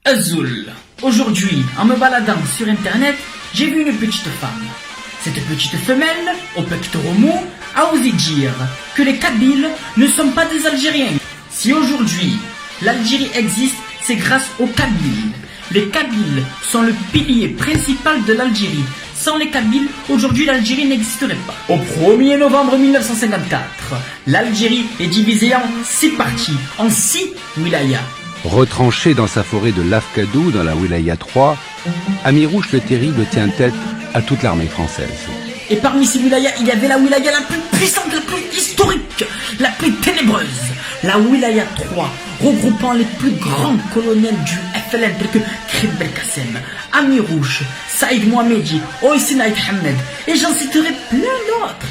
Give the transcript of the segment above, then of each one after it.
Azul. Aujourd'hui, en me baladant sur internet, j'ai vu une petite femme. Cette petite femelle, au pectoraux mou, a osé dire que les Kabyles ne sont pas des Algériens. Si aujourd'hui, l'Algérie existe, c'est grâce aux Kabyles. Les Kabyles sont le pilier principal de l'Algérie. Sans les Kabyles, aujourd'hui l'Algérie n'existerait pas. Au 1er novembre 1954, l'Algérie est divisée en 6 parties, en 6 wilayas. Retranché dans sa forêt de Lafkadou, dans la Wilaya 3, Amirouche le Terrible tient tête à toute l'armée française. Et parmi ces wilayas, il y avait la wilaya la plus puissante, la plus historique, la plus ténébreuse. La wilaya 3, regroupant les plus grands colonels du FLN tels que Krib Belkacem, Amirouche, Saïd Mohamedi, Oïssi Naïd Hamed, et j'en citerai plein d'autres.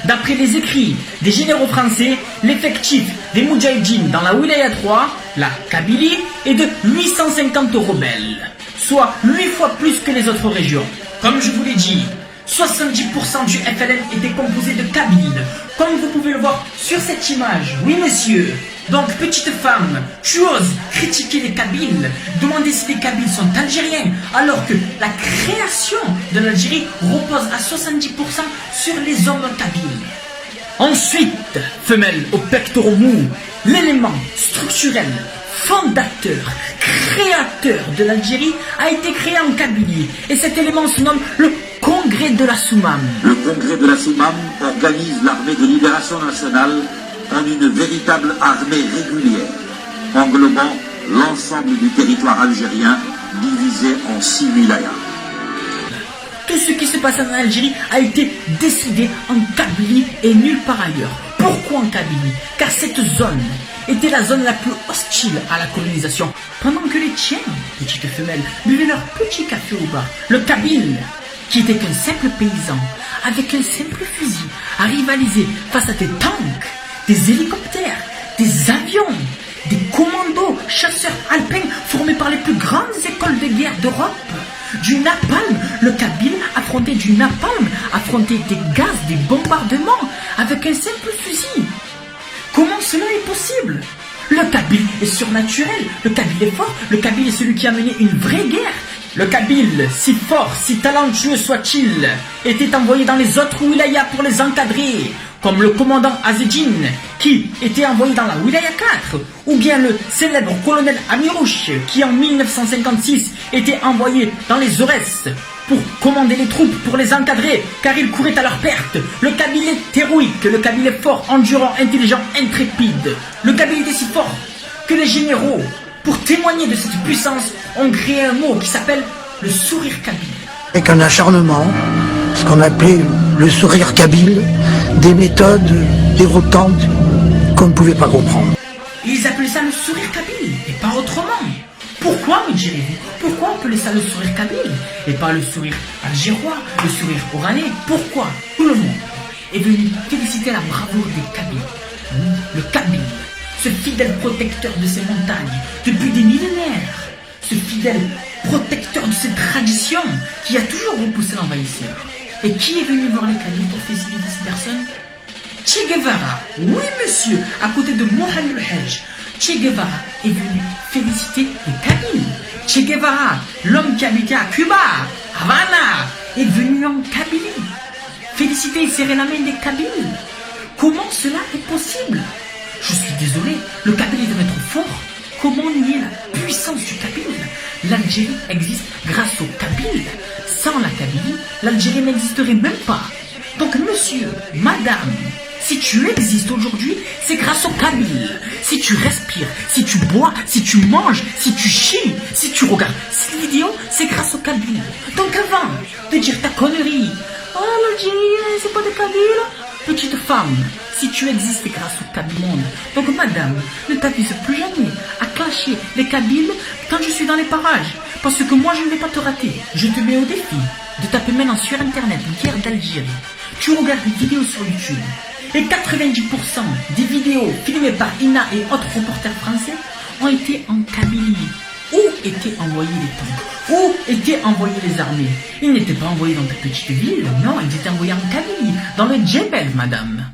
D'après les écrits des généraux français, l'effectif des Moudjahidines dans la Wilaya 3, la Kabylie, est de 850 rebelles, soit 8 fois plus que les autres régions. Comme je vous l'ai dit, 70% du FLN était composé de Kabyles, comme vous pouvez le voir sur cette image. Oui monsieur. Donc petite femme, tu oses critiquer les Kabyles, demander si les Kabyles sont algériens, alors que la création de l'Algérie repose à 70% sur les hommes kabyles. Ensuite, femelle au pectoraux mou, l'élément structurel, fondateur, créateur de l'Algérie a été créé en Kabylie, et cet élément se nomme le Congrès de la Soumam. Le Congrès de la Soumam organise l'armée de libération nationale en une véritable armée régulière, englobant l'ensemble du territoire algérien divisé en 6 wilayas. Tout ce qui se passe en Algérie a été décidé en Kabylie et nulle part ailleurs. Pourquoi en Kabylie? Car cette zone était la zone la plus hostile à la colonisation. Pendant que les tiennes, petites femelles, buvaient leur petit café au bar, le Kabyle, qui était qu'un simple paysan, avec un simple fusil, a rivalisé face à des tanks, des hélicoptères, des avions, des commandos, chasseurs alpins formés par les plus grandes écoles de guerre d'Europe. Du napalm, le Kabyle affrontait du napalm, affrontait des gaz, des bombardements, avec un simple fusil. Comment cela est possible? Le Kabyle est surnaturel, le Kabyle est fort, le Kabyle est celui qui a mené une vraie guerre. Le Kabyle, si fort, si talentueux soit-il, était envoyé dans les autres wilayas pour les encadrer, comme le commandant Azedine, qui était envoyé dans la wilaya 4, ou bien le célèbre colonel Amirouche, qui en 1956 était envoyé dans les Aurès pour commander les troupes, pour les encadrer, car ils couraient à leur perte. Le Kabyle est héroïque, le Kabyle est fort, endurant, intelligent, intrépide. Le Kabyle était si fort que les généraux, pour témoigner de cette puissance, ont créé un mot qui s'appelle le sourire kabyle. Avec un acharnement, ce qu'on appelait le sourire kabyle, des méthodes déroutantes qu'on ne pouvait pas comprendre. Ils appelaient ça le sourire kabyle, et pas autrement. Pourquoi, me direz-vous? Pourquoi on appelait ça le sourire kabyle, et pas le sourire algérois, le sourire oranais? Pourquoi tout le monde est venu féliciter la bravoure des Kabyles? Le Kabyle, ce fidèle protecteur de ces montagnes depuis des millénaires, ce fidèle protecteur de ces traditions qui a toujours repoussé l'envahisseur. Et qui est venu voir les Kabyles pour féliciter ces personnes? Che Guevara, oui monsieur, à côté de Mohamed El-Hajj, Che Guevara est venu féliciter les Kabyles. Che Guevara, l'homme qui habitait à Cuba, Havana, est venu en Kabylie féliciter et serrer la main des Kabyles. Comment cela est possible? Je suis désolé, le Kabyle devrait être fort. Comment nier la puissance du Kabyle? L'Algérie existe grâce au Kabyle. Sans la Kabylie, l'Algérie n'existerait même pas. Donc monsieur, madame, si tu existes aujourd'hui, c'est grâce au Kabyle. Si tu respires, si tu bois, si tu manges, si tu chies, si tu regardes cette vidéo, c'est grâce au Kabyle. Donc avant de dire ta connerie, oh l'Algérie, c'est pas des Kabyles, petite femme, si tu existes, c'est grâce au Kabyle monde. Donc madame, ne t'avise plus jamais à clasher les Kabyles quand je suis dans les parages. Parce que moi je ne vais pas te rater. Je te mets au défi de taper maintenant sur internet guerre d'Algérie. Tu regardes des vidéos sur YouTube. Et 90% des vidéos filmées par Ina et autres reporters français ont été en Kabylie. Où étaient envoyés les tanks? Où étaient envoyées les armées? Ils n'étaient pas envoyés dans ta petite ville, non, ils étaient envoyés en Kabylie, dans le Djebel, madame.